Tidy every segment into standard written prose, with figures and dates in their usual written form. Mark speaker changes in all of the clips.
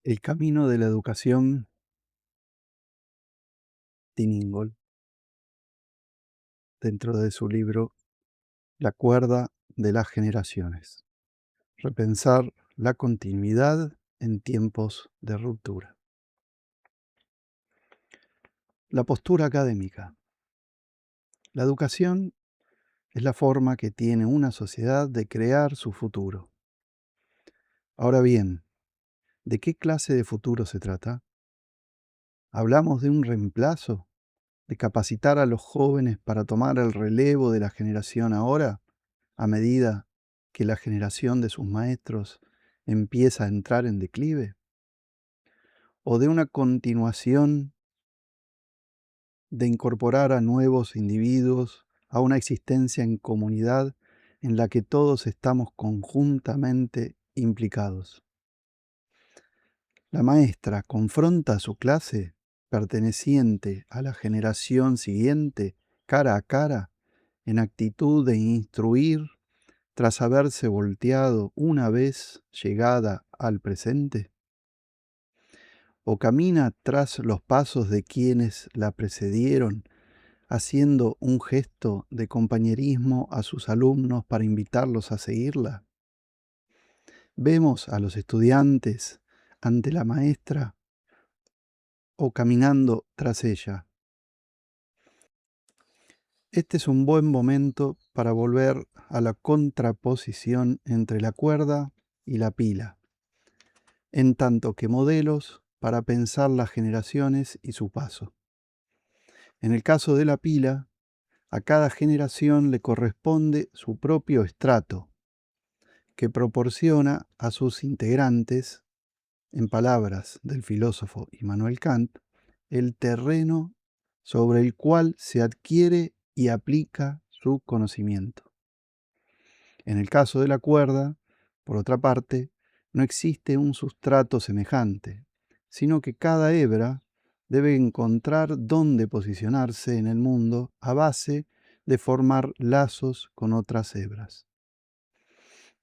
Speaker 1: El camino de la educación, Tiningol, dentro de su libro La cuerda de las generaciones. Repensar la continuidad en tiempos de ruptura. La postura académica. La educación es la forma que tiene una sociedad de crear su futuro. Ahora bien, ¿de qué clase de futuro se trata? ¿Hablamos de un reemplazo? ¿De capacitar a los jóvenes para tomar el relevo de la generación ahora, a medida que la generación de sus maestros empieza a entrar en declive? ¿O de una continuación de incorporar a nuevos individuos a una existencia en comunidad en la que todos estamos conjuntamente implicados? La maestra confronta a su clase perteneciente a la generación siguiente cara a cara en actitud de instruir tras haberse volteado una vez llegada al presente, o camina tras los pasos de quienes la precedieron, haciendo un gesto de compañerismo a sus alumnos para invitarlos a seguirla. Vemos a los estudiantes ante la maestra o caminando tras ella. Este es un buen momento para volver a la contraposición entre la cuerda y la pila, en tanto que modelos para pensar las generaciones y su paso. En el caso de la pila, a cada generación le corresponde su propio estrato, que proporciona a sus integrantes, en palabras del filósofo Immanuel Kant, el terreno sobre el cual se adquiere y aplica su conocimiento. En el caso de la cuerda, por otra parte, no existe un sustrato semejante, sino que cada hebra debe encontrar dónde posicionarse en el mundo a base de formar lazos con otras hebras.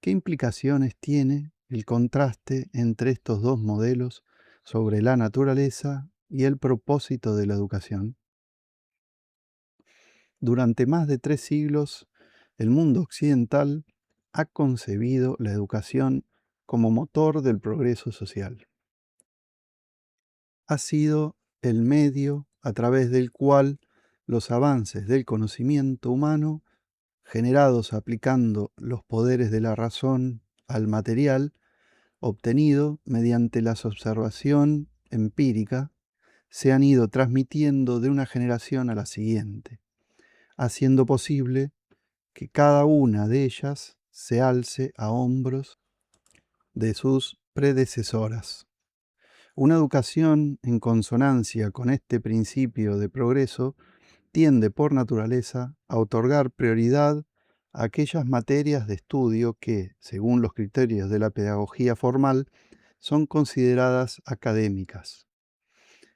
Speaker 1: ¿Qué implicaciones tiene el contraste entre estos dos modelos sobre la naturaleza y el propósito de la educación? Durante más de 3 siglos, el mundo occidental ha concebido la educación como motor del progreso social. Ha sido el medio a través del cual los avances del conocimiento humano, generados aplicando los poderes de la razón al material, obtenido mediante la observación empírica, se han ido transmitiendo de una generación a la siguiente, haciendo posible que cada una de ellas se alce a hombros de sus predecesoras. Una educación en consonancia con este principio de progreso tiende por naturaleza a otorgar prioridad a aquellas materias de estudio que, según los criterios de la pedagogía formal, son consideradas académicas.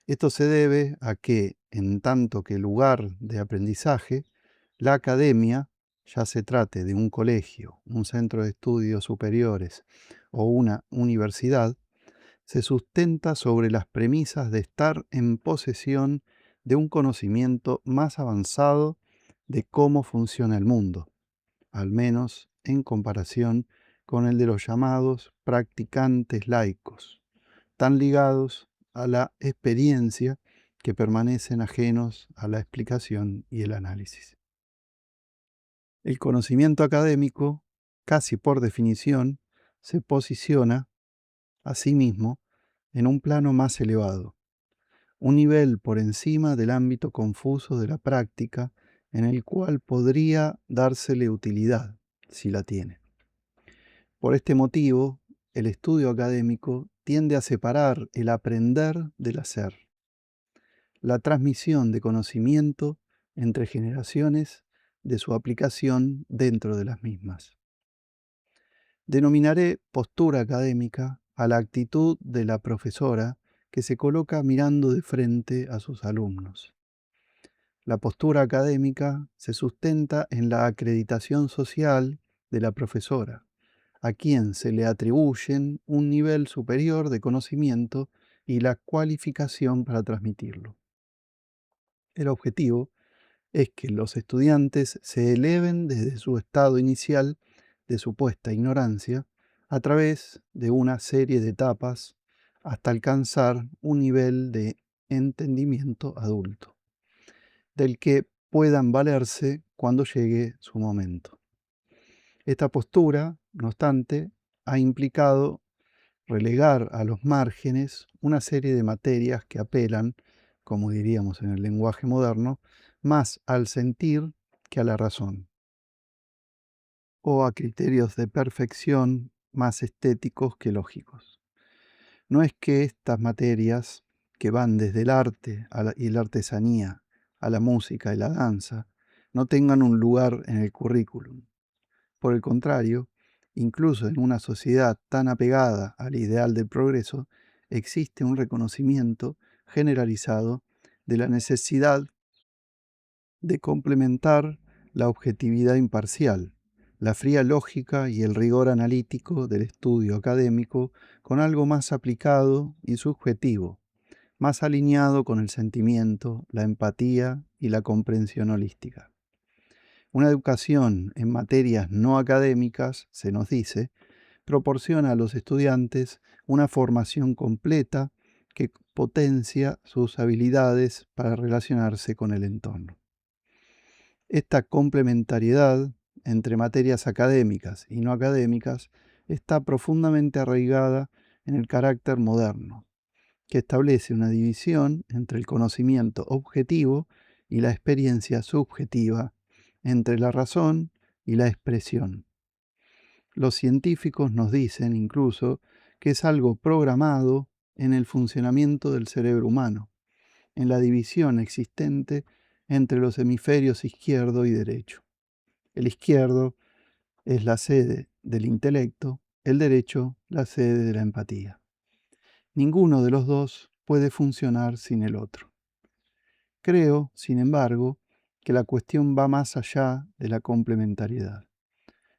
Speaker 1: Esto se debe a que, en tanto que lugar de aprendizaje, la academia, ya se trate de un colegio, un centro de estudios superiores o una universidad, se sustenta sobre las premisas de estar en posesión de un conocimiento más avanzado de cómo funciona el mundo, al menos en comparación con el de los llamados practicantes laicos, tan ligados a la experiencia que permanecen ajenos a la explicación y el análisis. El conocimiento académico, casi por definición, se posiciona a sí mismo en un plano más elevado, un nivel por encima del ámbito confuso de la práctica en el cual podría dársele utilidad, si la tiene. Por este motivo, el estudio académico tiende a separar el aprender del hacer, la transmisión de conocimiento entre generaciones de su aplicación dentro de las mismas. Denominaré postura académica a la actitud de la profesora que se coloca mirando de frente a sus alumnos. La postura académica se sustenta en la acreditación social de la profesora, a quien se le atribuyen un nivel superior de conocimiento y la cualificación para transmitirlo. El objetivo es que los estudiantes se eleven desde su estado inicial de supuesta ignorancia a través de una serie de etapas hasta alcanzar un nivel de entendimiento adulto, del que puedan valerse cuando llegue su momento. Esta postura, no obstante, ha implicado relegar a los márgenes una serie de materias que apelan, como diríamos en el lenguaje moderno, más al sentir que a la razón, o a criterios de perfección más estéticos que lógicos. No es que estas materias, que van desde el arte y la artesanía a la música y la danza, no tengan un lugar en el currículum. Por el contrario, incluso en una sociedad tan apegada al ideal del progreso, existe un reconocimiento generalizado de la necesidad de complementar la objetividad imparcial, la fría lógica y el rigor analítico del estudio académico con algo más aplicado y subjetivo, más alineado con el sentimiento, la empatía y la comprensión holística. Una educación en materias no académicas, se nos dice, proporciona a los estudiantes una formación completa que potencia sus habilidades para relacionarse con el entorno. Esta complementariedad entre materias académicas y no académicas está profundamente arraigada en el carácter moderno, que establece una división entre el conocimiento objetivo y la experiencia subjetiva, entre la razón y la expresión. Los científicos nos dicen incluso que es algo programado en el funcionamiento del cerebro humano, en la división existente entre los hemisferios izquierdo y derecho. El izquierdo es la sede del intelecto, el derecho la sede de la empatía. Ninguno de los dos puede funcionar sin el otro. Creo, sin embargo, que la cuestión va más allá de la complementariedad.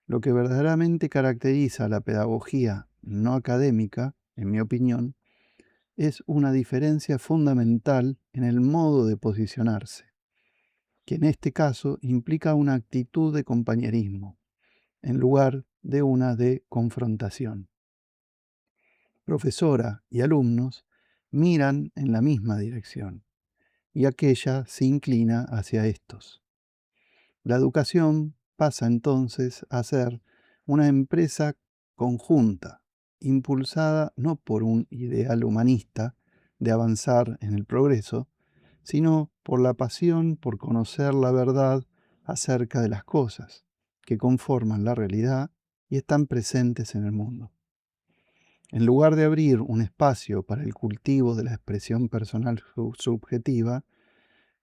Speaker 1: Lo que verdaderamente caracteriza a la pedagogía no académica, en mi opinión, es una diferencia fundamental en el modo de posicionarse, que en este caso implica una actitud de compañerismo, en lugar de una de confrontación. Profesora y alumnos miran en la misma dirección, y aquella se inclina hacia estos. La educación pasa entonces a ser una empresa conjunta, impulsada no por un ideal humanista de avanzar en el progreso, sino por la pasión por conocer la verdad acerca de las cosas que conforman la realidad y están presentes en el mundo. En lugar de abrir un espacio para el cultivo de la expresión personal subjetiva,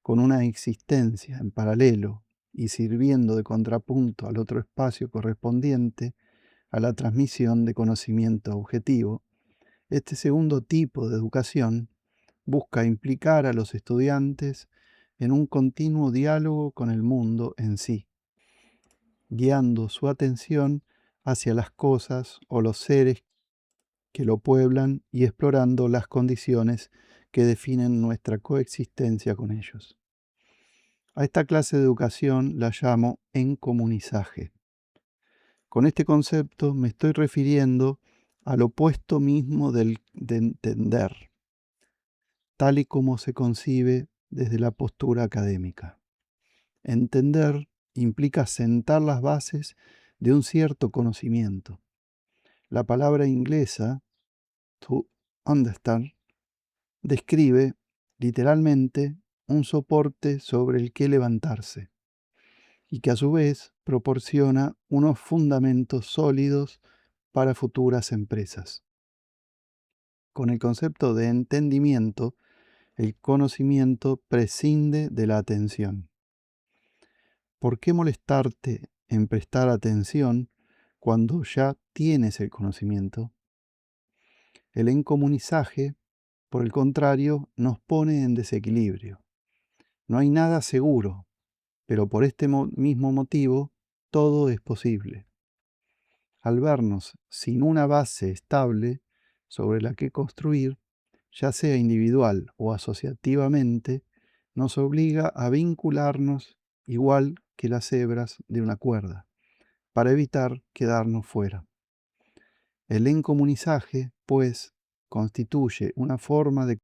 Speaker 1: con una existencia en paralelo y sirviendo de contrapunto al otro espacio correspondiente a la transmisión de conocimiento objetivo, este segundo tipo de educación busca implicar a los estudiantes en un continuo diálogo con el mundo en sí, guiando su atención hacia las cosas o los seres que lo pueblan y explorando las condiciones que definen nuestra coexistencia con ellos. A esta clase de educación la llamo encomunizaje. Con este concepto me estoy refiriendo al opuesto mismo de entender, tal y como se concibe desde la postura académica. Entender implica sentar las bases de un cierto conocimiento. La palabra inglesa, to understand, describe literalmente un soporte sobre el que levantarse y que a su vez proporciona unos fundamentos sólidos para futuras empresas. Con el concepto de entendimiento, el conocimiento prescinde de la atención. ¿Por qué molestarte en prestar atención cuando ya tienes el conocimiento? El encomunizaje, por el contrario, nos pone en desequilibrio. No hay nada seguro, pero por este mismo motivo todo es posible. al vernos sin una base estable sobre la que construir, ya sea individual o asociativamente, nos obliga a vincularnos igual que las hebras de una cuerda, para evitar quedarnos fuera. El encomunizaje, pues, constituye una forma de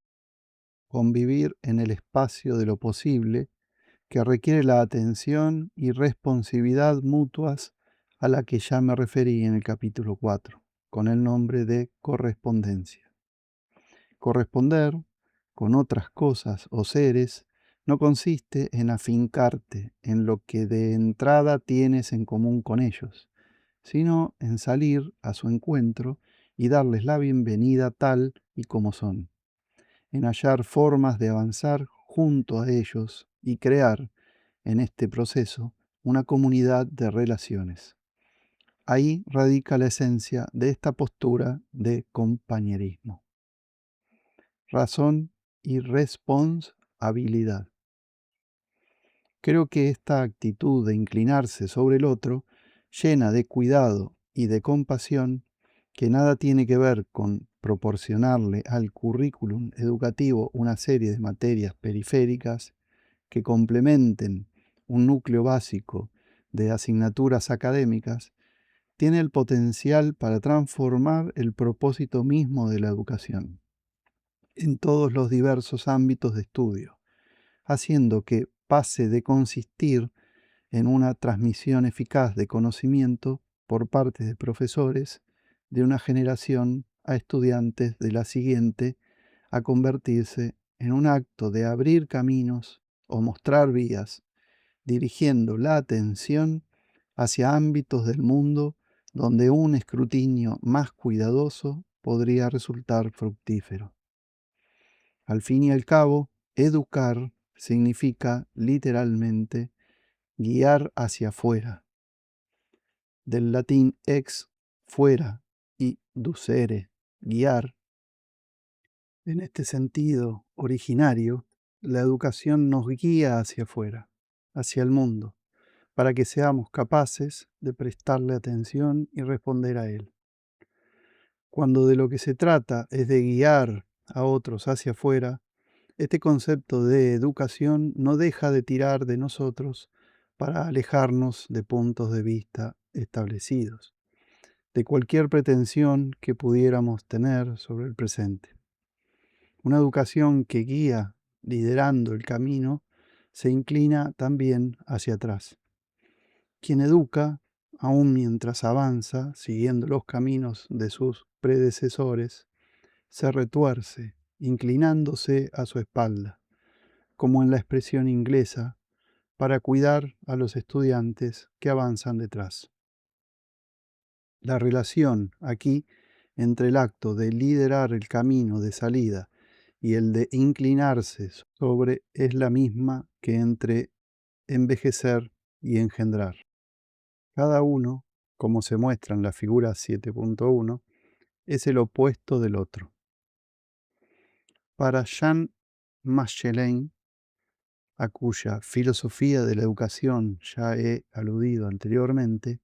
Speaker 1: convivir en el espacio de lo posible que requiere la atención y responsividad mutuas a la que ya me referí en el capítulo 4, con el nombre de correspondencia. Corresponder con otras cosas o seres no consiste en afincarte en lo que de entrada tienes en común con ellos, sino en salir a su encuentro y darles la bienvenida tal y como son, en hallar formas de avanzar junto a ellos y crear, en este proceso, una comunidad de relaciones. Ahí radica la esencia de esta postura de compañerismo. Razón y responsabilidad. Creo que esta actitud de inclinarse sobre el otro, llena de cuidado y de compasión, que nada tiene que ver con proporcionarle al currículum educativo una serie de materias periféricas que complementen un núcleo básico de asignaturas académicas, tiene el potencial para transformar el propósito mismo de la educación en todos los diversos ámbitos de estudio, haciendo que pase de consistir en una transmisión eficaz de conocimiento por parte de profesores de una generación a estudiantes de la siguiente, a convertirse en un acto de abrir caminos o mostrar vías, dirigiendo la atención hacia ámbitos del mundo donde un escrutinio más cuidadoso podría resultar fructífero. Al fin y al cabo, educar significa literalmente guiar hacia afuera, del latín ex, fuera, y ducere, guiar. En este sentido originario, la educación nos guía hacia afuera, hacia el mundo, para que seamos capaces de prestarle atención y responder a él. Cuando de lo que se trata es de guiar a otros hacia afuera, este concepto de educación no deja de tirar de nosotros para alejarnos de puntos de vista establecidos, de cualquier pretensión que pudiéramos tener sobre el presente. Una educación que guía, liderando el camino, se inclina también hacia atrás. Quien educa, aun mientras avanza, siguiendo los caminos de sus predecesores, se retuerce, inclinándose a su espalda, como en la expresión inglesa, para cuidar a los estudiantes que avanzan detrás. La relación aquí entre el acto de liderar el camino de salida y el de inclinarse sobre es la misma que entre envejecer y engendrar. Cada uno, como se muestra en la figura 7.1, es el opuesto del otro. Para Jean Machelin, a cuya filosofía de la educación ya he aludido anteriormente,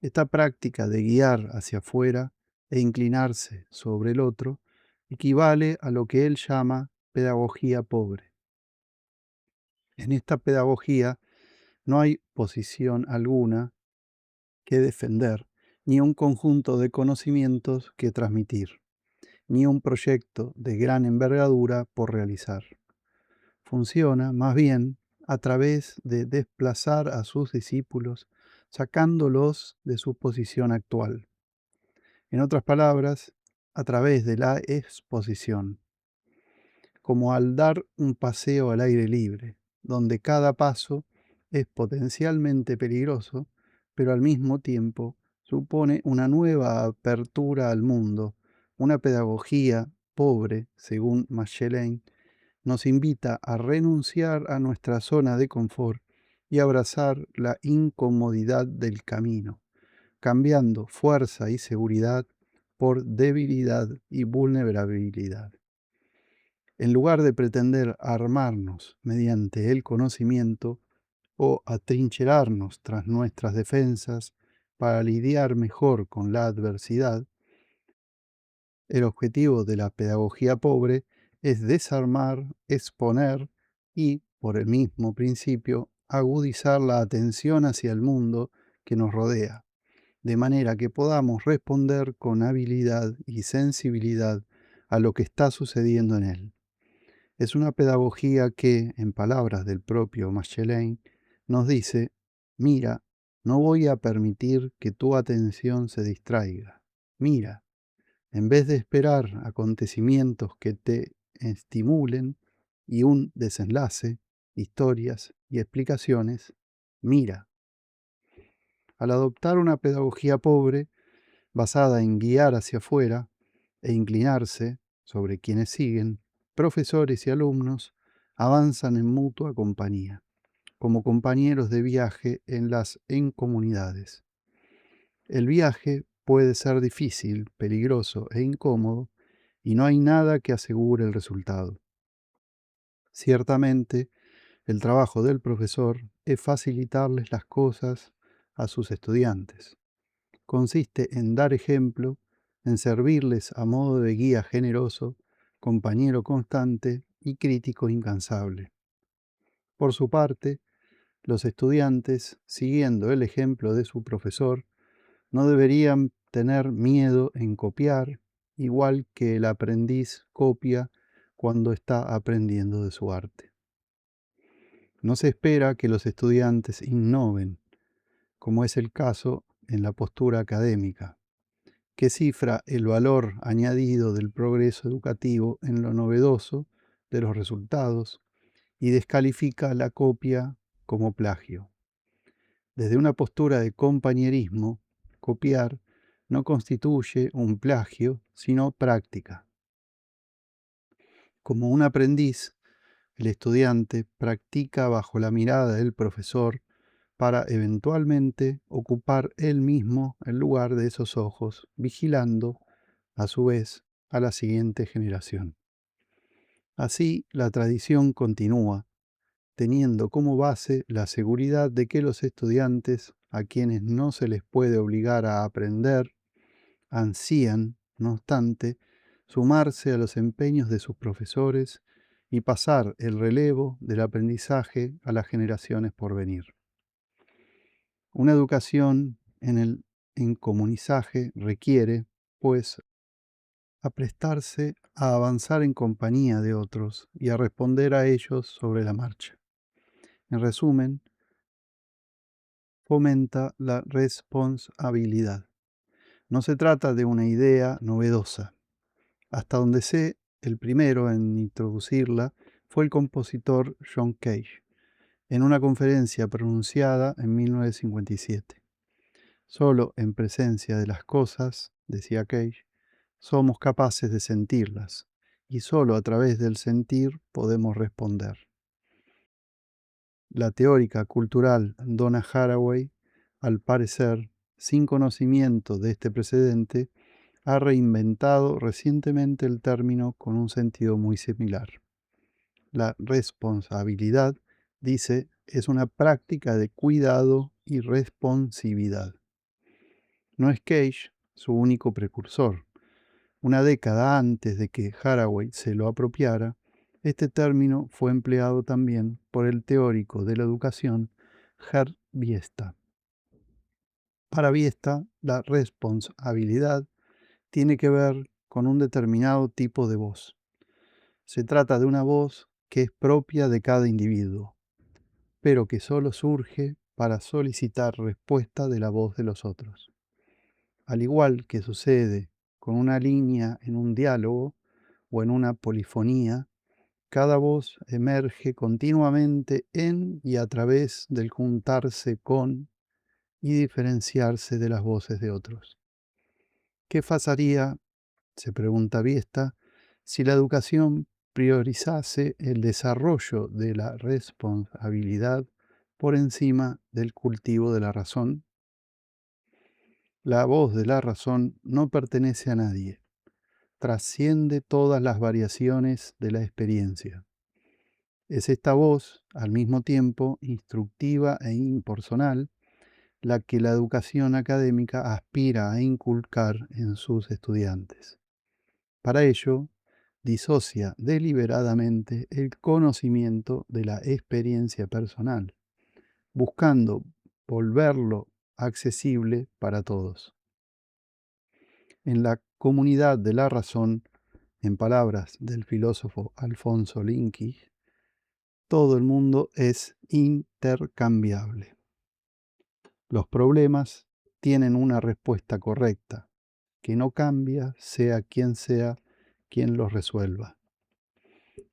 Speaker 1: esta práctica de guiar hacia afuera e inclinarse sobre el otro equivale a lo que él llama pedagogía pobre. En esta pedagogía no hay posición alguna que defender, ni un conjunto de conocimientos que transmitir, ni un proyecto de gran envergadura por realizar. Funciona, más bien, a través de desplazar a sus discípulos, sacándolos de su posición actual. En otras palabras, a través de la exposición, como al dar un paseo al aire libre, donde cada paso es potencialmente peligroso, pero al mismo tiempo supone una nueva apertura al mundo. Una pedagogía pobre, según Machelin, nos invita a renunciar a nuestra zona de confort y abrazar la incomodidad del camino, cambiando fuerza y seguridad por debilidad y vulnerabilidad. En lugar de pretender armarnos mediante el conocimiento o atrincherarnos tras nuestras defensas, para lidiar mejor con la adversidad, el objetivo de la pedagogía pobre es desarmar, exponer y, por el mismo principio, agudizar la atención hacia el mundo que nos rodea, de manera que podamos responder con habilidad y sensibilidad a lo que está sucediendo en él. Es una pedagogía que, en palabras del propio Machelain, nos dice: mira, no voy a permitir que tu atención se distraiga. Mira, en vez de esperar acontecimientos que te estimulen y un desenlace, historias y explicaciones, mira. Al adoptar una pedagogía pobre, basada en guiar hacia afuera e inclinarse sobre quienes siguen, profesores y alumnos avanzan en mutua compañía, como compañeros de viaje en comunidades. El viaje puede ser difícil, peligroso e incómodo, y no hay nada que asegure el resultado. Ciertamente, el trabajo del profesor es facilitarles las cosas a sus estudiantes. Consiste en dar ejemplo, en servirles a modo de guía generoso, compañero constante y crítico incansable. Por su parte, los estudiantes, siguiendo el ejemplo de su profesor, no deberían tener miedo en copiar, igual que el aprendiz copia cuando está aprendiendo de su arte. No se espera que los estudiantes innoven, como es el caso en la postura académica, que cifra el valor añadido del progreso educativo en lo novedoso de los resultados y descalifica la copia como plagio. Desde una postura de compañerismo, copiar no constituye un plagio, sino práctica. Como un aprendiz, el estudiante practica bajo la mirada del profesor para eventualmente ocupar él mismo el lugar de esos ojos, vigilando, a su vez, a la siguiente generación. Así, la tradición continúa, teniendo como base la seguridad de que los estudiantes, a quienes no se les puede obligar a aprender, ansían, no obstante, sumarse a los empeños de sus profesores y pasar el relevo del aprendizaje a las generaciones por venir. Una educación en el encomunizaje requiere, pues, aprestarse a avanzar en compañía de otros y a responder a ellos sobre la marcha. En resumen, fomenta la responsabilidad. No se trata de una idea novedosa. Hasta donde sé, el primero en introducirla fue el compositor John Cage, en una conferencia pronunciada en 1957. Solo en presencia de las cosas, decía Cage, somos capaces de sentirlas, y solo a través del sentir podemos responder. La teórica cultural Donna Haraway, al parecer, sin conocimiento de este precedente, ha reinventado recientemente el término con un sentido muy similar. La responsabilidad, dice, es una práctica de cuidado y responsividad. No es Cage su único precursor. Una década antes de que Haraway se lo apropiara, este término fue empleado también por el teórico de la educación Gerd Biesta. Para Biesta, la responsabilidad tiene que ver con un determinado tipo de voz. Se trata de una voz que es propia de cada individuo, pero que solo surge para solicitar respuesta de la voz de los otros. Al igual que sucede con una línea en un diálogo o en una polifonía, cada voz emerge continuamente en y a través del juntarse con y diferenciarse de las voces de otros. ¿Qué pasaría, se pregunta Biesta, si la educación priorizase el desarrollo de la responsabilidad por encima del cultivo de la razón? La voz de la razón no pertenece a nadie, trasciende todas las variaciones de la experiencia. Es esta voz, al mismo tiempo instructiva e impersonal, la que la educación académica aspira a inculcar en sus estudiantes. Para ello, disocia deliberadamente el conocimiento de la experiencia personal, buscando volverlo accesible para todos. En la comunidad de la razón, en palabras del filósofo Alfonso Linkich, todo el mundo es intercambiable. Los problemas tienen una respuesta correcta, que no cambia sea quien los resuelva.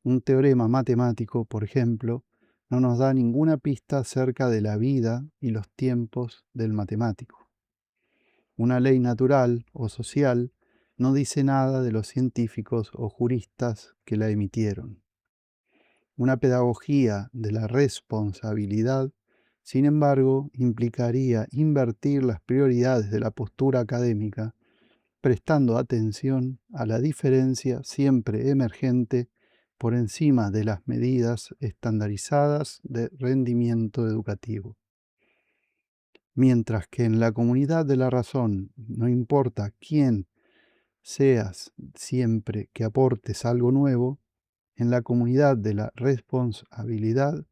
Speaker 1: Un teorema matemático, por ejemplo, no nos da ninguna pista acerca de la vida y los tiempos del matemático. Una ley natural o social no dice nada de los científicos o juristas que la emitieron. Una pedagogía de la responsabilidad, sin embargo, implicaría invertir las prioridades de la postura académica, prestando atención a la diferencia siempre emergente por encima de las medidas estandarizadas de rendimiento educativo. Mientras que en la comunidad de la razón no importa quién seas siempre que aportes algo nuevo, en la comunidad de la responsabilidad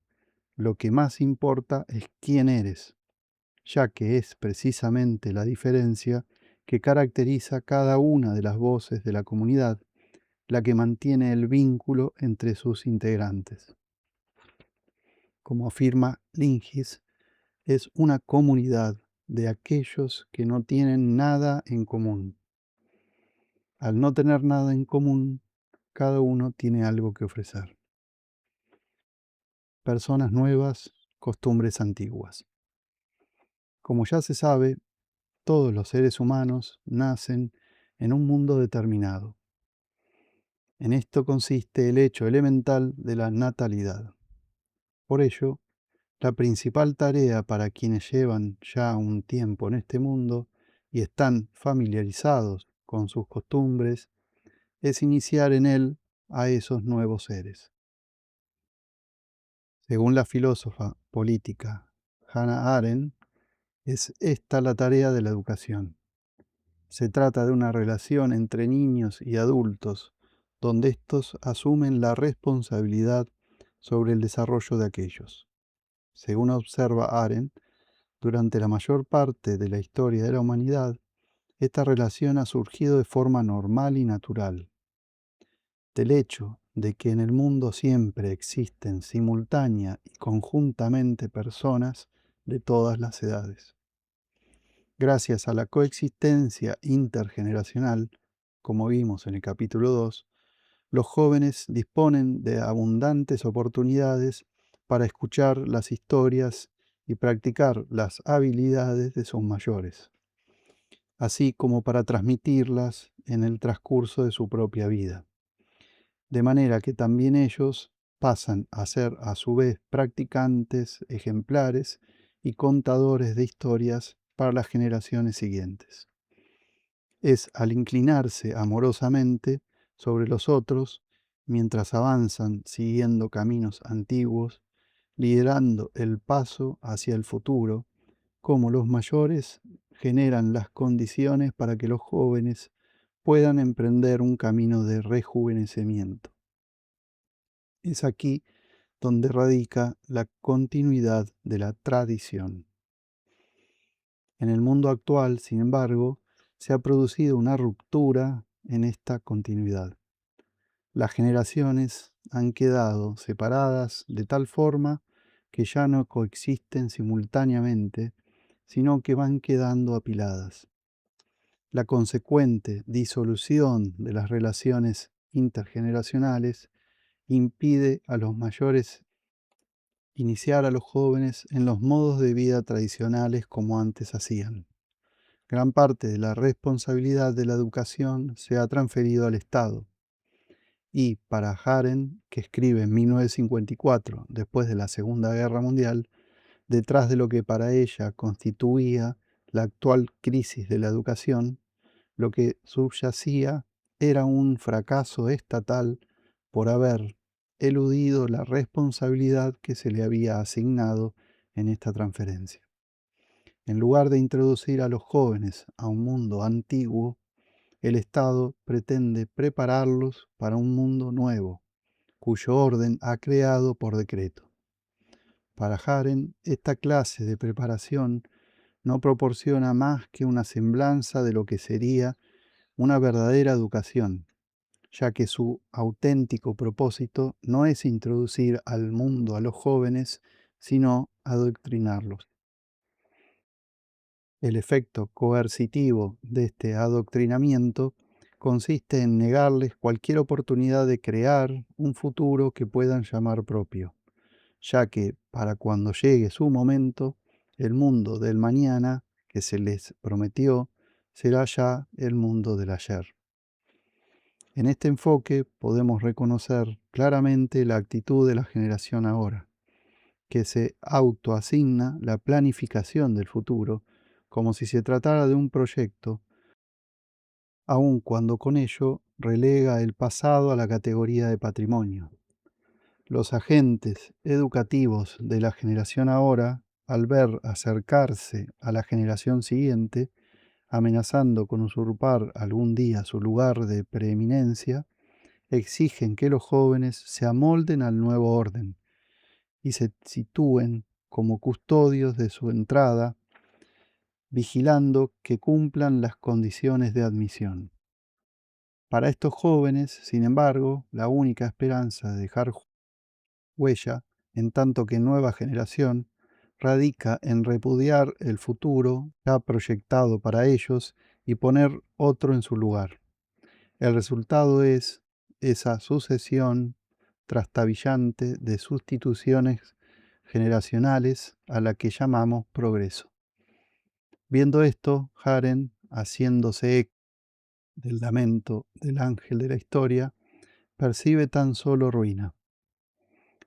Speaker 1: lo que más importa es quién eres, ya que es precisamente la diferencia que caracteriza cada una de las voces de la comunidad la que mantiene el vínculo entre sus integrantes. Como afirma Lingis, es una comunidad de aquellos que no tienen nada en común. Al no tener nada en común, cada uno tiene algo que ofrecer. Personas nuevas, costumbres antiguas. Como ya se sabe, todos los seres humanos nacen en un mundo determinado. En esto consiste el hecho elemental de la natalidad. Por ello, la principal tarea para quienes llevan ya un tiempo en este mundo y están familiarizados con sus costumbres es iniciar en él a esos nuevos seres. Según la filósofa política Hannah Arendt, es esta la tarea de la educación. Se trata de una relación entre niños y adultos, donde éstos asumen la responsabilidad sobre el desarrollo de aquellos. Según observa Arendt, durante la mayor parte de la historia de la humanidad, esta relación ha surgido de forma normal y natural. Del hecho de que en el mundo siempre existen simultánea y conjuntamente personas de todas las edades. Gracias a la coexistencia intergeneracional, como vimos en el capítulo 2, los jóvenes disponen de abundantes oportunidades para escuchar las historias y practicar las habilidades de sus mayores, así como para transmitirlas en el transcurso de su propia vida. De manera que también ellos pasan a ser a su vez practicantes ejemplares y contadores de historias para las generaciones siguientes. Es al inclinarse amorosamente sobre los otros, mientras avanzan siguiendo caminos antiguos, liderando el paso hacia el futuro, como los mayores generan las condiciones para que los jóvenes puedan emprender un camino de rejuvenecimiento. Es aquí donde radica la continuidad de la tradición. En el mundo actual, sin embargo, se ha producido una ruptura en esta continuidad. Las generaciones han quedado separadas de tal forma que ya no coexisten simultáneamente, sino que van quedando apiladas. La consecuente disolución de las relaciones intergeneracionales impide a los mayores iniciar a los jóvenes en los modos de vida tradicionales como antes hacían. Gran parte de la responsabilidad de la educación se ha transferido al Estado. Y para Arendt, que escribe en 1954, después de la Segunda Guerra Mundial, detrás de lo que para ella constituía la actual crisis de la educación, lo que subyacía era un fracaso estatal por haber eludido la responsabilidad que se le había asignado en esta transferencia. En lugar de introducir a los jóvenes a un mundo antiguo, el Estado pretende prepararlos para un mundo nuevo, cuyo orden ha creado por decreto. Para Haren, esta clase de preparación no proporciona más que una semblanza de lo que sería una verdadera educación, ya que su auténtico propósito no es introducir al mundo a los jóvenes, sino adoctrinarlos. El efecto coercitivo de este adoctrinamiento consiste en negarles cualquier oportunidad de crear un futuro que puedan llamar propio, ya que para cuando llegue su momento, el mundo del mañana que se les prometió será ya el mundo del ayer. En este enfoque podemos reconocer claramente la actitud de la generación ahora, que se autoasigna la planificación del futuro como si se tratara de un proyecto, aun cuando con ello relega el pasado a la categoría de patrimonio. Los agentes educativos de la generación ahora, al ver acercarse a la generación siguiente, amenazando con usurpar algún día su lugar de preeminencia, exigen que los jóvenes se amolden al nuevo orden y se sitúen como custodios de su entrada, vigilando que cumplan las condiciones de admisión. Para estos jóvenes, sin embargo, la única esperanza de dejar huella, en tanto que nueva generación, radica en repudiar el futuro ya proyectado para ellos y poner otro en su lugar. El resultado es esa sucesión trastabillante de sustituciones generacionales a la que llamamos progreso. Viendo esto, Haren, haciéndose eco del lamento del ángel de la historia, percibe tan solo ruina.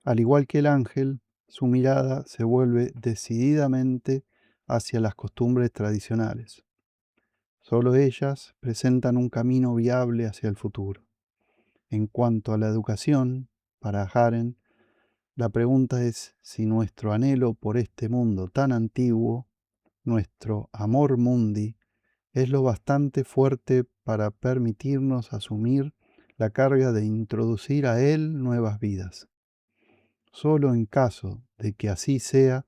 Speaker 1: Al igual que el ángel, su mirada se vuelve decididamente hacia las costumbres tradicionales. Solo ellas presentan un camino viable hacia el futuro. En cuanto a la educación, para Haren, la pregunta es si nuestro anhelo por este mundo tan antiguo, nuestro amor mundi, es lo bastante fuerte para permitirnos asumir la carga de introducir a él nuevas vidas. Solo en caso de que así sea,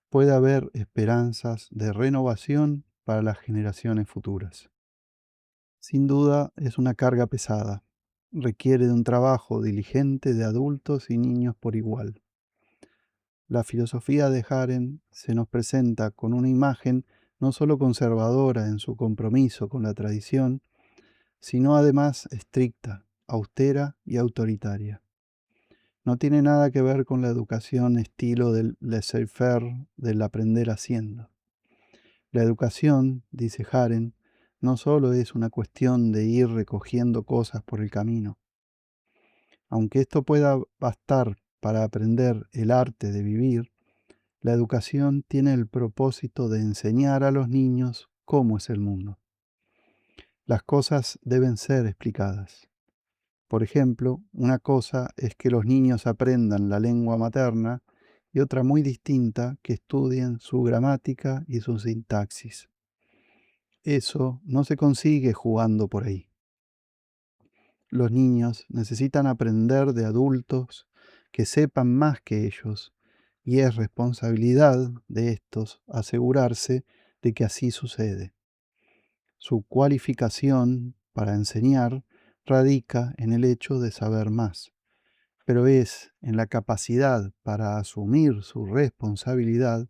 Speaker 1: puede haber esperanzas de renovación para las generaciones futuras. Sin duda es una carga pesada. Requiere de un trabajo diligente de adultos y niños por igual. La filosofía de Haren se nos presenta con una imagen no solo conservadora en su compromiso con la tradición, sino además estricta, austera y autoritaria. No tiene nada que ver con la educación estilo del laissez-faire, del aprender haciendo. La educación, dice Haren, no solo es una cuestión de ir recogiendo cosas por el camino. Aunque esto pueda bastar para aprender el arte de vivir, la educación tiene el propósito de enseñar a los niños cómo es el mundo. Las cosas deben ser explicadas. Por ejemplo, una cosa es que los niños aprendan la lengua materna y otra muy distinta que estudien su gramática y su sintaxis. Eso no se consigue jugando por ahí. Los niños necesitan aprender de adultos que sepan más que ellos, y es responsabilidad de estos asegurarse de que así sucede. Su cualificación para enseñar radica en el hecho de saber más, pero es en la capacidad para asumir su responsabilidad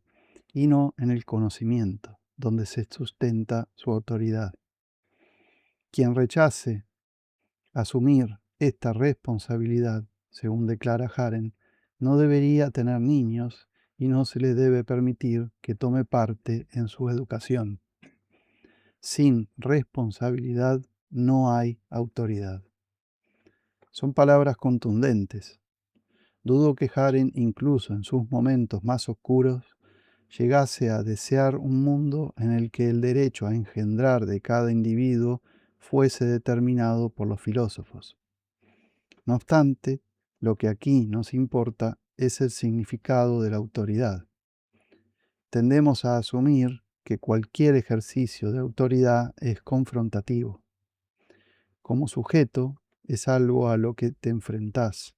Speaker 1: y no en el conocimiento, donde se sustenta su autoridad. Quien rechace asumir esta responsabilidad, según declara Haren, no debería tener niños y no se le debe permitir que tome parte en su educación. Sin responsabilidad no hay autoridad. Son palabras contundentes. Dudo que Haren, incluso en sus momentos más oscuros, llegase a desear un mundo en el que el derecho a engendrar de cada individuo fuese determinado por los filósofos. No obstante, lo que aquí nos importa es el significado de la autoridad. Tendemos a asumir que cualquier ejercicio de autoridad es confrontativo. Como sujeto, es algo a lo que te enfrentás.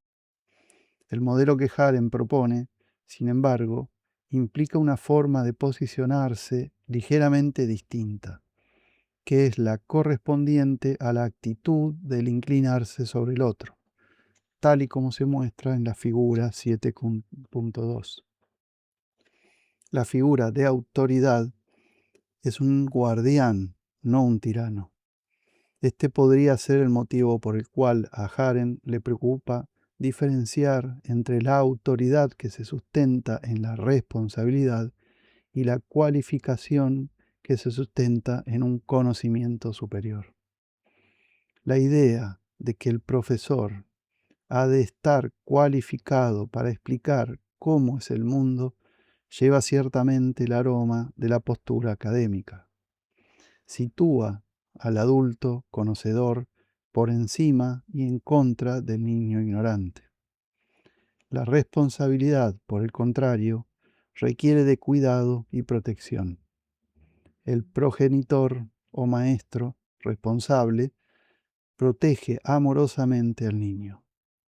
Speaker 1: El modelo que Haren propone, sin embargo, implica una forma de posicionarse ligeramente distinta, que es la correspondiente a la actitud del inclinarse sobre el otro, tal y como se muestra en la figura 7.2. La figura de autoridad es un guardián, no un tirano. Este podría ser el motivo por el cual a Haren le preocupa diferenciar entre la autoridad que se sustenta en la responsabilidad y la cualificación que se sustenta en un conocimiento superior. La idea de que el profesor ha de estar cualificado para explicar cómo es el mundo lleva ciertamente el aroma de la postura académica. Sitúa al adulto conocedor por encima y en contra del niño ignorante. La responsabilidad, por el contrario, requiere de cuidado y protección. El progenitor o maestro responsable protege amorosamente al niño,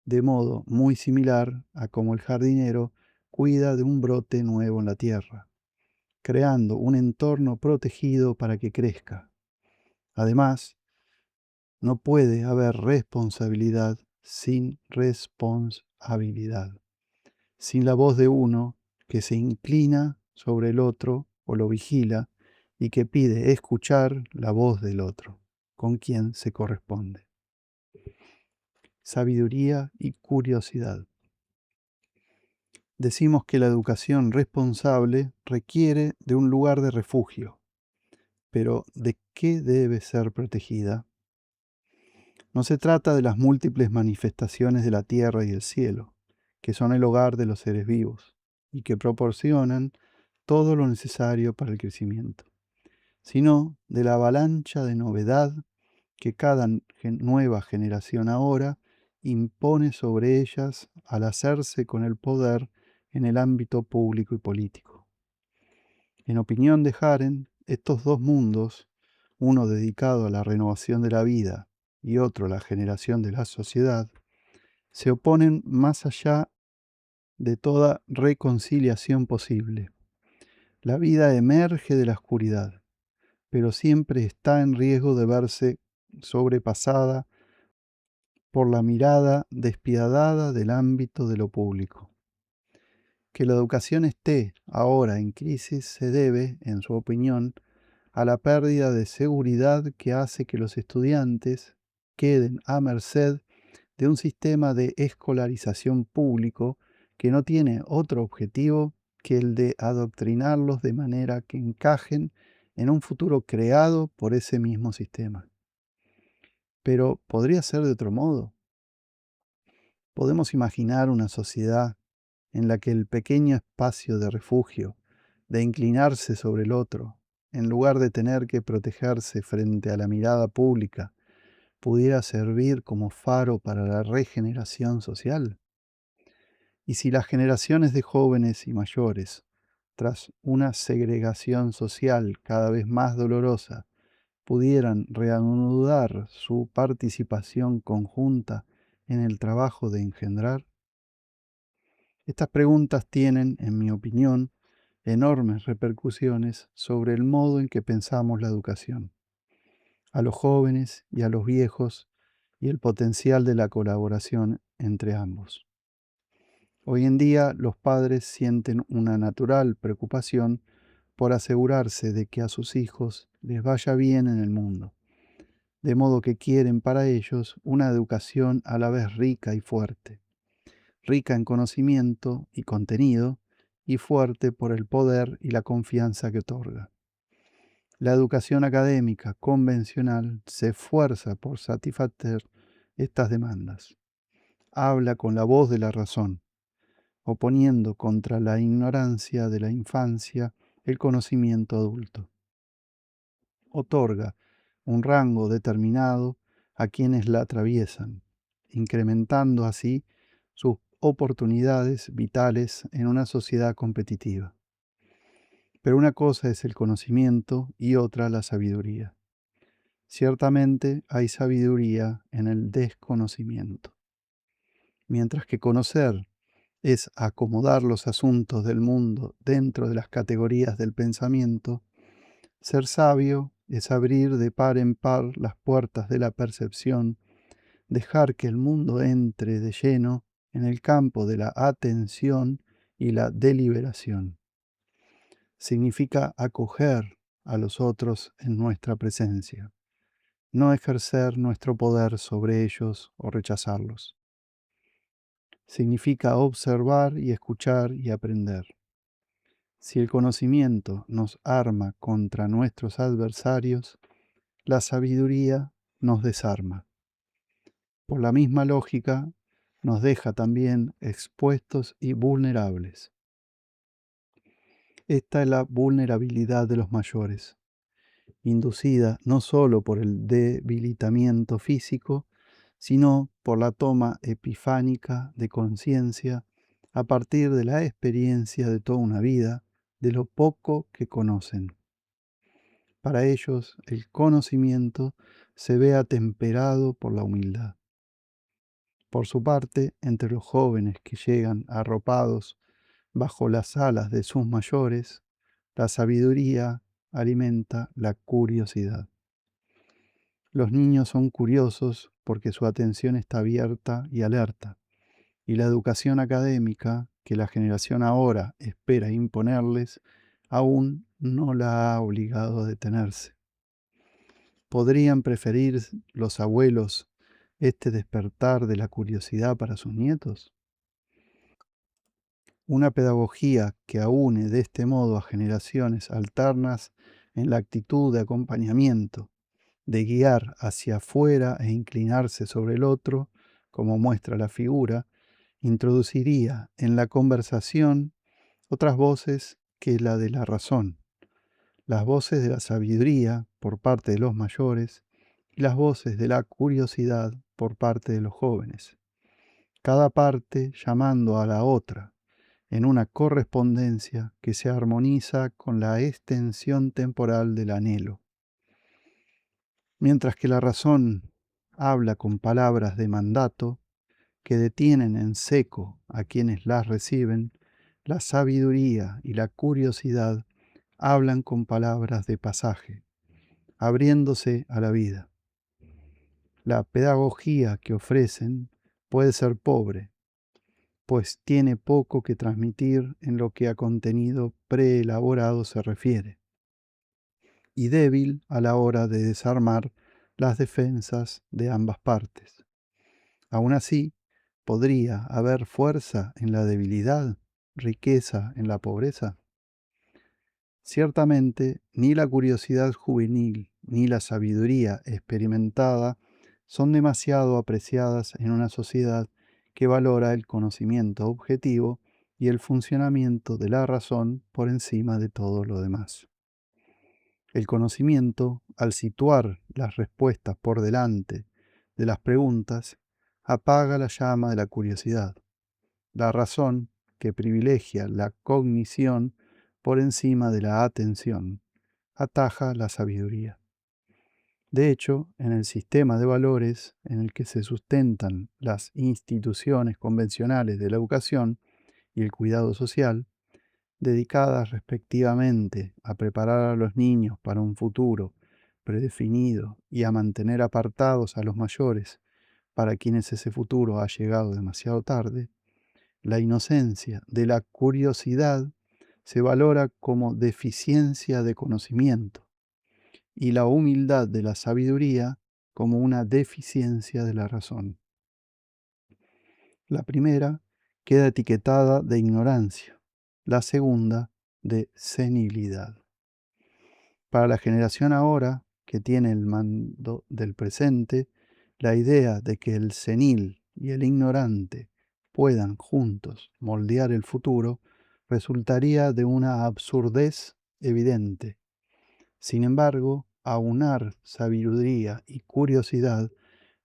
Speaker 1: de modo muy similar a como el jardinero cuida de un brote nuevo en la tierra, creando un entorno protegido para que crezca. Además, no puede haber responsabilidad sin responsabilidad, sin la voz de uno que se inclina sobre el otro o lo vigila y que pide escuchar la voz del otro, con quien se corresponde. Sabiduría y curiosidad. Decimos que la educación responsable requiere de un lugar de refugio, pero ¿de qué debe ser protegida? No se trata de las múltiples manifestaciones de la tierra y el cielo, que son el hogar de los seres vivos y que proporcionan todo lo necesario para el crecimiento, sino de la avalancha de novedad que cada nueva generación ahora impone sobre ellas al hacerse con el poder en el ámbito público y político. En opinión de Haren, estos dos mundos, uno dedicado a la renovación de la vida y otro a la generación de la sociedad, se oponen más allá de toda reconciliación posible. La vida emerge de la oscuridad, pero siempre está en riesgo de verse sobrepasada por la mirada despiadada del ámbito de lo público. Que la educación esté ahora en crisis se debe, en su opinión, a la pérdida de seguridad que hace que los estudiantes queden a merced de un sistema de escolarización público que no tiene otro objetivo que el de adoctrinarlos de manera que encajen en un futuro creado por ese mismo sistema. Pero ¿podría ser de otro modo? Podemos imaginar una sociedad en la que el pequeño espacio de refugio, de inclinarse sobre el otro, en lugar de tener que protegerse frente a la mirada pública, pudiera servir como faro para la regeneración social. Y si las generaciones de jóvenes y mayores, tras una segregación social cada vez más dolorosa, pudieran reanudar su participación conjunta en el trabajo de engendrar? Estas preguntas tienen, en mi opinión, enormes repercusiones sobre el modo en que pensamos la educación, a los jóvenes y a los viejos y el potencial de la colaboración entre ambos. Hoy en día los padres sienten una natural preocupación por asegurarse de que a sus hijos les vaya bien en el mundo, de modo que quieren para ellos una educación a la vez rica y fuerte, rica en conocimiento y contenido, y fuerte por el poder y la confianza que otorga. La educación académica convencional se esfuerza por satisfacer estas demandas. Habla con la voz de la razón, oponiendo contra la ignorancia de la infancia el conocimiento adulto. Otorga un rango determinado a quienes la atraviesan, incrementando así sus oportunidades vitales en una sociedad competitiva. Pero una cosa es el conocimiento y otra la sabiduría. Ciertamente hay sabiduría en el desconocimiento. Mientras que conocer es acomodar los asuntos del mundo dentro de las categorías del pensamiento, ser sabio es abrir de par en par las puertas de la percepción, dejar que el mundo entre de lleno en el campo de la atención y la deliberación. Significa acoger a los otros en nuestra presencia, no ejercer nuestro poder sobre ellos o rechazarlos. Significa observar y escuchar y aprender. Si el conocimiento nos arma contra nuestros adversarios, la sabiduría nos desarma. Por la misma lógica, nos deja también expuestos y vulnerables. Esta es la vulnerabilidad de los mayores, inducida no solo por el debilitamiento físico, sino por la toma epifánica de conciencia a partir de la experiencia de toda una vida, de lo poco que conocen. Para ellos, el conocimiento se ve atemperado por la humildad. Por su parte, entre los jóvenes que llegan arropados bajo las alas de sus mayores, la sabiduría alimenta la curiosidad. Los niños son curiosos porque su atención está abierta y alerta, y la educación académica que la generación ahora espera imponerles aún no la ha obligado a detenerse. ¿Podrían preferir los abuelos este despertar de la curiosidad para sus nietos? Una pedagogía que aúne de este modo a generaciones alternas en la actitud de acompañamiento, de guiar hacia afuera e inclinarse sobre el otro, como muestra la figura, introduciría en la conversación otras voces que la de la razón, las voces de la sabiduría por parte de los mayores y las voces de la curiosidad por parte de los jóvenes, cada parte llamando a la otra en una correspondencia que se armoniza con la extensión temporal del anhelo. Mientras que la razón habla con palabras de mandato que detienen en seco a quienes las reciben, la sabiduría y la curiosidad hablan con palabras de pasaje, abriéndose a la vida. La pedagogía que ofrecen puede ser pobre, pues tiene poco que transmitir en lo que a contenido preelaborado se refiere, y débil a la hora de desarmar las defensas de ambas partes. Aún así, ¿podría haber fuerza en la debilidad, riqueza en la pobreza? Ciertamente, ni la curiosidad juvenil ni la sabiduría experimentada son demasiado apreciadas en una sociedad que valora el conocimiento objetivo y el funcionamiento de la razón por encima de todo lo demás. El conocimiento, al situar las respuestas por delante de las preguntas, apaga la llama de la curiosidad. La razón, que privilegia la cognición por encima de la atención, ataja la sabiduría. De hecho, en el sistema de valores en el que se sustentan las instituciones convencionales de la educación y el cuidado social, dedicadas respectivamente a preparar a los niños para un futuro predefinido y a mantener apartados a los mayores para quienes ese futuro ha llegado demasiado tarde, la inocencia de la curiosidad se valora como deficiencia de conocimiento y la humildad de la sabiduría como una deficiencia de la razón. La primera queda etiquetada de ignorancia, la segunda de senilidad. Para la generación ahora, que tiene el mando del presente, la idea de que el senil y el ignorante puedan juntos moldear el futuro resultaría de una absurdez evidente. Sin embargo, aunar sabiduría y curiosidad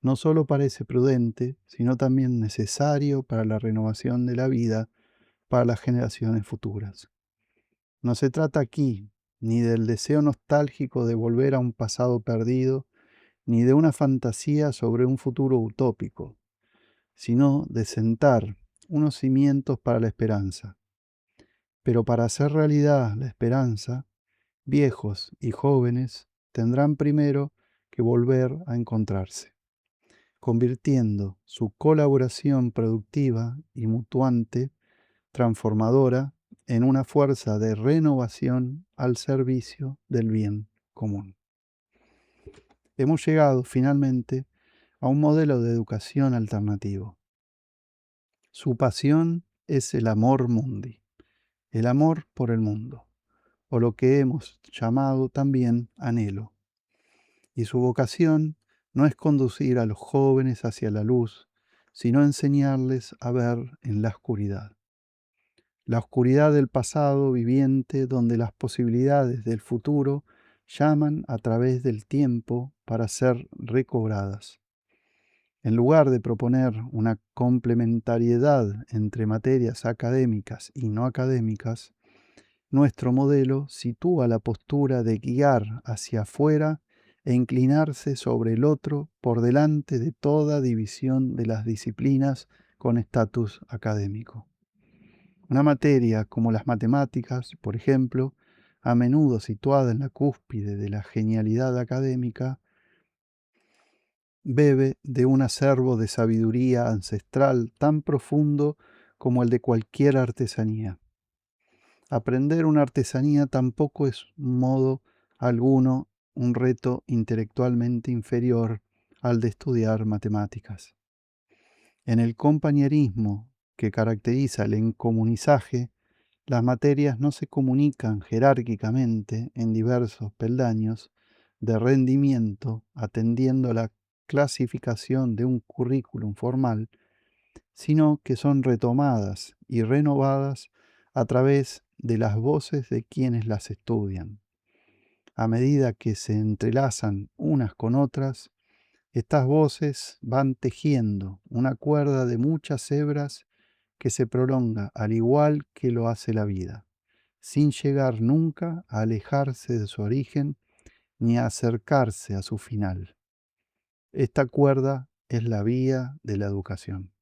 Speaker 1: no solo parece prudente, sino también necesario para la renovación de la vida para las generaciones futuras. No se trata aquí ni del deseo nostálgico de volver a un pasado perdido, ni de una fantasía sobre un futuro utópico, sino de sentar unos cimientos para la esperanza. Pero para hacer realidad la esperanza, viejos y jóvenes tendrán primero que volver a encontrarse, convirtiendo su colaboración productiva y mutuante, transformadora, en una fuerza de renovación al servicio del bien común. Hemos llegado finalmente a un modelo de educación alternativo. Su pasión es el amor mundi, el amor por el mundo, o lo que hemos llamado también anhelo. Y su vocación no es conducir a los jóvenes hacia la luz, sino enseñarles a ver en la oscuridad del pasado viviente donde las posibilidades del futuro llaman a través del tiempo para ser recobradas. En lugar de proponer una complementariedad entre materias académicas y no académicas, nuestro modelo sitúa la postura de guiar hacia afuera e inclinarse sobre el otro por delante de toda división de las disciplinas con estatus académico. Una materia como las matemáticas, por ejemplo, a menudo situada en la cúspide de la genialidad académica, bebe de un acervo de sabiduría ancestral tan profundo como el de cualquier artesanía. Aprender una artesanía tampoco es modo alguno un reto intelectualmente inferior al de estudiar matemáticas. En el compañerismo que caracteriza el encomunizaje, las materias no se comunican jerárquicamente en diversos peldaños de rendimiento atendiendo a la clasificación de un currículum formal, sino que son retomadas y renovadas a través de las voces de quienes las estudian. A medida que se entrelazan unas con otras, estas voces van tejiendo una cuerda de muchas hebras que se prolonga al igual que lo hace la vida, sin llegar nunca a alejarse de su origen ni a acercarse a su final. Esta cuerda es la vía de la educación.